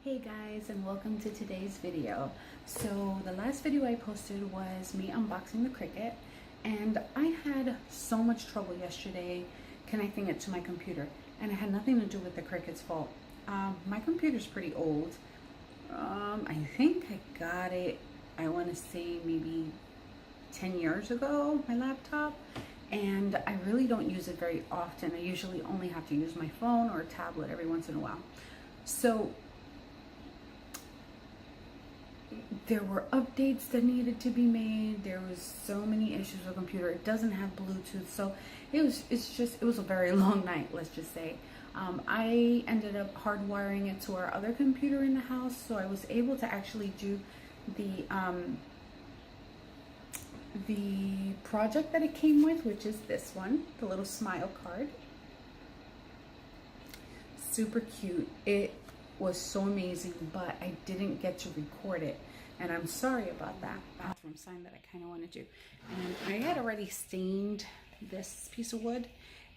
Hey guys, and welcome to today's video. So the last video I posted was me unboxing the Cricut, and I had so much trouble yesterday connecting it to my computer, and it had nothing to do with the Cricut's fault. My computer's pretty old. I think I got it, I want to say maybe 10 years ago, my laptop, and I really don't use it very often. I usually only have to use my phone or a tablet every once in a while. So there were updates that needed to be made. There was so many issues with the computer. It doesn't have Bluetooth, so it was a very long night, let's just say. I ended up hardwiring it to our other computer in the house, so I was able to actually do the project that it came with, which is this one, the little smile card. Super cute. It was so amazing, but I didn't get to record it, and I'm sorry about that. Bathroom sign that I kind of want to do, and I had already stained this piece of wood,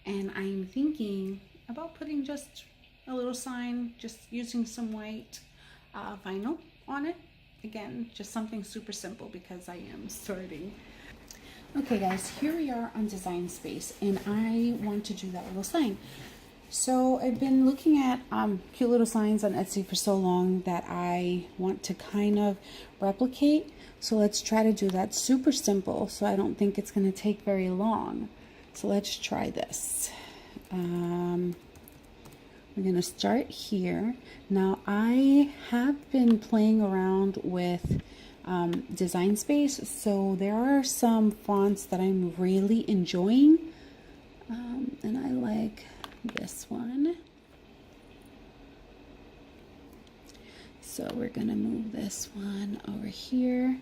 and I'm thinking about putting just a little sign, just using some white vinyl on it. Again, just something super simple because I am starting. Okay guys, here we are on Design Space, and I want to do that little sign. So I've been looking at cute little signs on Etsy for so long that I want to kind of replicate. So let's try to do that. Super simple, so I don't think it's going to take very long. So let's try this. We're going to start here. Now I have been playing around with Design Space, so there are some fonts that I'm really enjoying, and I like this one. So we're going to move this one over here,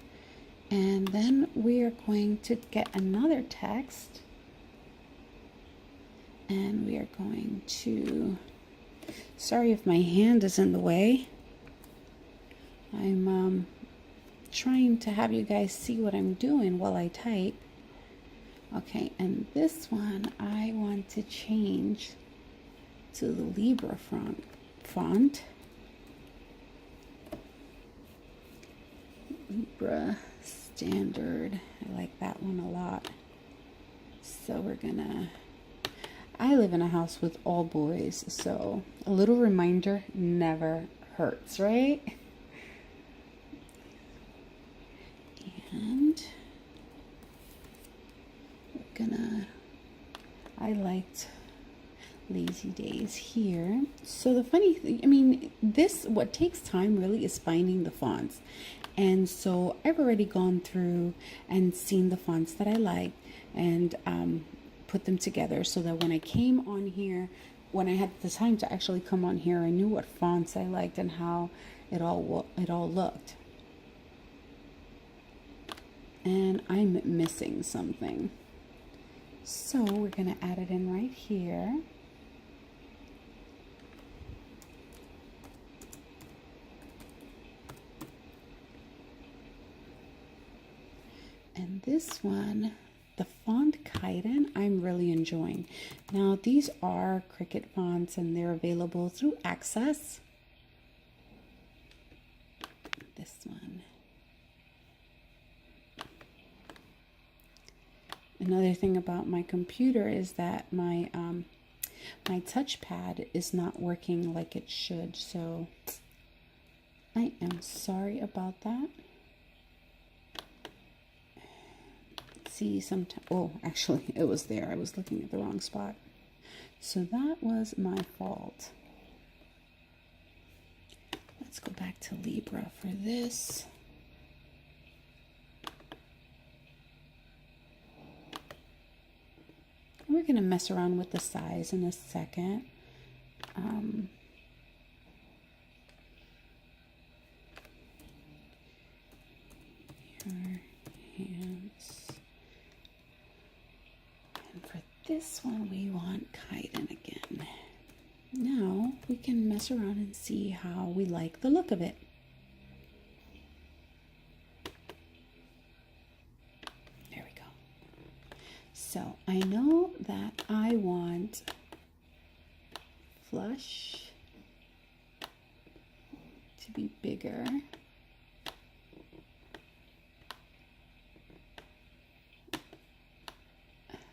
and then we are going to get another text, and we are going to, sorry if my hand is in the way, I'm trying to have you guys see what I'm doing while I type. Okay, and this one I want to change to the Libra font. Libra standard. I like that one a lot. So we're gonna, I live in a house with all boys, so a little reminder never hurts, right? And we're gonna, I liked Lazy Days here. So the funny thing, I mean, this, what takes time really is finding the fonts. And so I've already gone through and seen the fonts that I like and put them together so that when I came on here, when I had the time to actually come on here, I knew what fonts I liked and how it all looked. And I'm missing something. So we're going to add it in right here. And this one, the font Kaiden, I'm really enjoying. Now these are Cricut fonts and they're available through Access. This one. Another thing about my computer is that my my touchpad is not working like it should, so I am sorry about that. See, sometimes, oh, actually it was there. I was looking at the wrong spot. So that was my fault. Let's go back to Libra for this. We're going to mess around with the size in a second. Your hands. And for this one, we want Kaiden again. Now we can mess around and see how we like the look of it. So I know that I want flush to be bigger.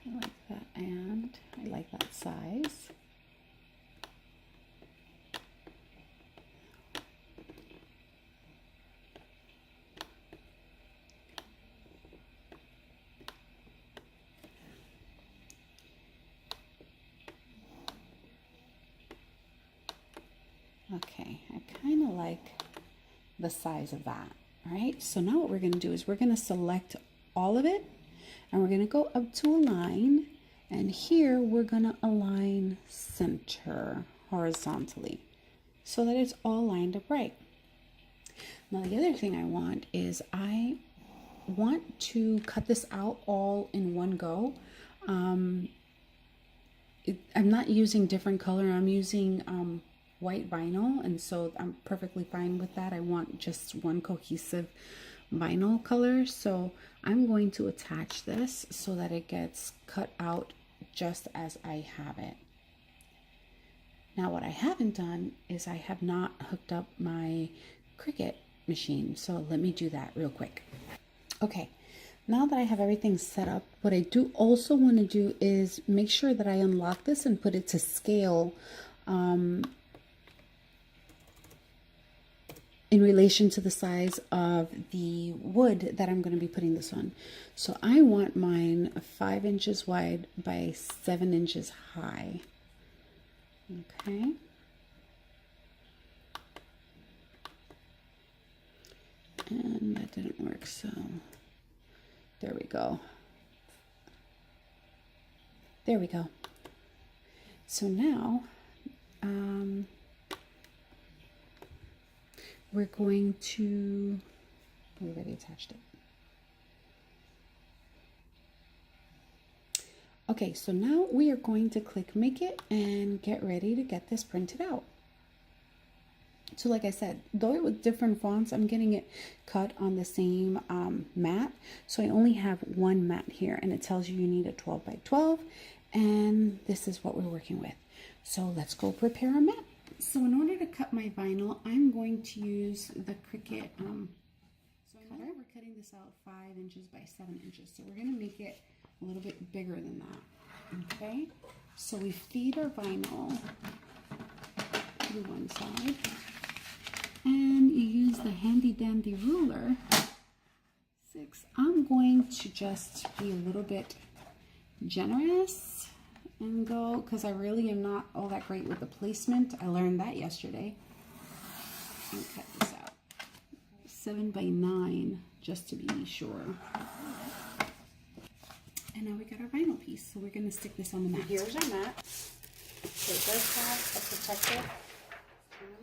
I like that, and I like that size. Okay, I kind of like the size of that. All right, so now what we're going to do is we're going to select all of it, and we're going to go up to align, and here we're going to align center horizontally so that it's all lined up right. Now the other thing I want is I want to cut this out all in one go. I'm not using different color. I'm using white vinyl, and so I'm perfectly fine with that. I want just one cohesive vinyl color, so I'm going to attach this so that it gets cut out just as I have it. Now what I haven't done is I have not hooked up my Cricut machine, so let me do that real quick. Okay, now that I have everything set up, what I do also want to do is make sure that I unlock this and put it to scale in relation to the size of the wood that I'm going to be putting this on. So I want mine 5 inches wide by 7 inches high. Okay. And that didn't work, so there we go. There we go. So now, we're going to, we already attached it. Okay, so now we are going to click Make It and get ready to get this printed out. So like I said, though it was different fonts, I'm getting it cut on the same mat. So I only have one mat here, and it tells you need a 12 by 12, and this is what we're working with. So let's go prepare a mat. So in order to cut my vinyl, I'm going to use the Cricut cutter. We're cutting this out 5 inches by 7 inches. So we're going to make it a little bit bigger than that. Okay, so we feed our vinyl to one side, and you use the handy dandy ruler. I'm going to just be a little bit generous and go, because I really am not all that great with the placement. I learned that yesterday. And cut this out 7 by 9 just to be sure. And now we got our vinyl piece, so we're going to stick this on the mat. Here's our mat. So it does have a protective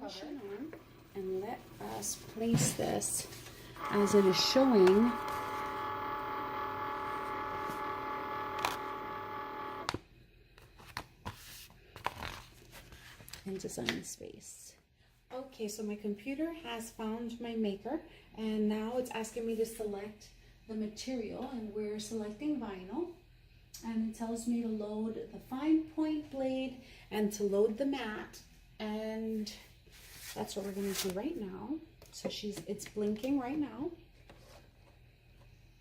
cover on. And let us place this as it is showing into some space. Okay, so my computer has found my maker, and now it's asking me to select the material, and we're selecting vinyl, and it tells me to load the fine point blade and to load the mat, and that's what we're going to do right now. So it's blinking right now,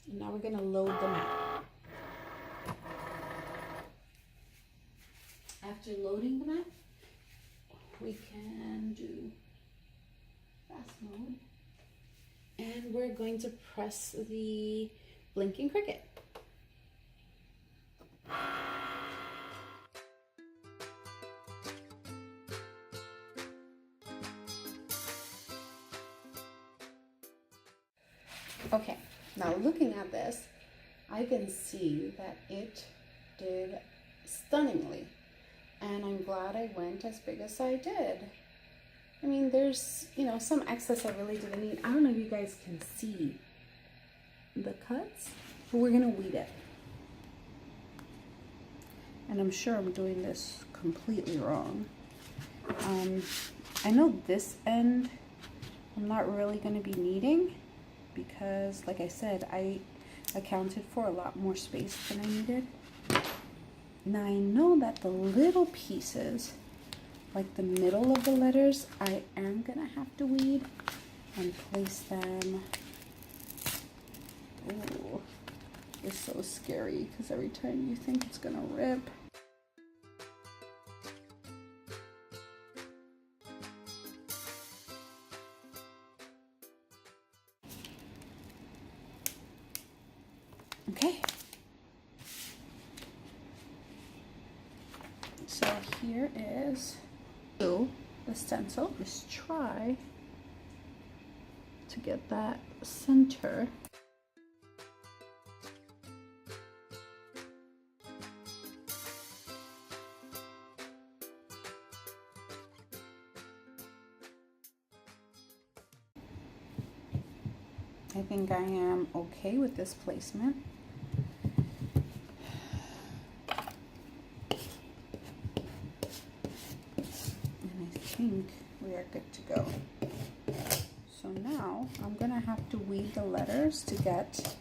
and now we're going to load the mat. After loading the mat, we can do fast mode, and we're going to press the blinking Cricut. Okay, now looking at this, I can see that it did stunningly. And I'm glad I went as big as I did. I mean, there's, some excess I really didn't need. I don't know if you guys can see the cuts, but we're gonna weed it. And I'm sure I'm doing this completely wrong. I know this end I'm not really gonna be needing because, like I said, I accounted for a lot more space than I needed. Now I know that the little pieces like the middle of the letters, I am gonna have to weed and place them. Ooh, it's so scary because every time you think it's gonna rip. Okay. So here is the stencil. Just try to get that center. I think I am okay with this placement. I think we are good to go. So now I'm gonna have to weed the letters to get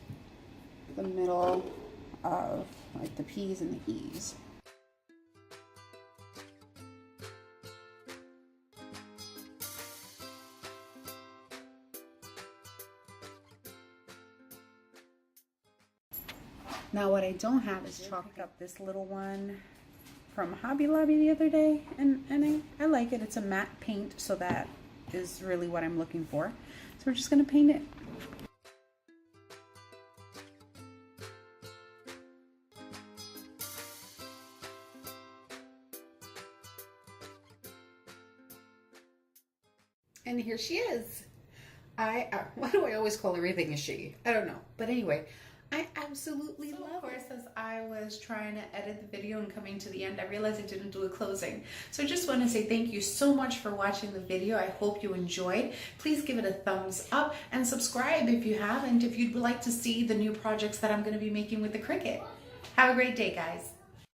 the middle of like the P's and the E's. Now what I don't have is chalk. I picked up this little one from Hobby Lobby the other day, and I like it. It's a matte paint, so that is really what I'm looking for. So we're just gonna paint it. And here she is. Why do I always call everything a she? I don't know. But anyway, I absolutely love it. Of course, as I was trying to edit the video and coming to the end, I realized I didn't do a closing. So I just want to say thank you so much for watching the video. I hope you enjoyed. Please give it a thumbs up and subscribe if you haven't, if you'd like to see the new projects that I'm going to be making with the Cricut. Have a great day, guys.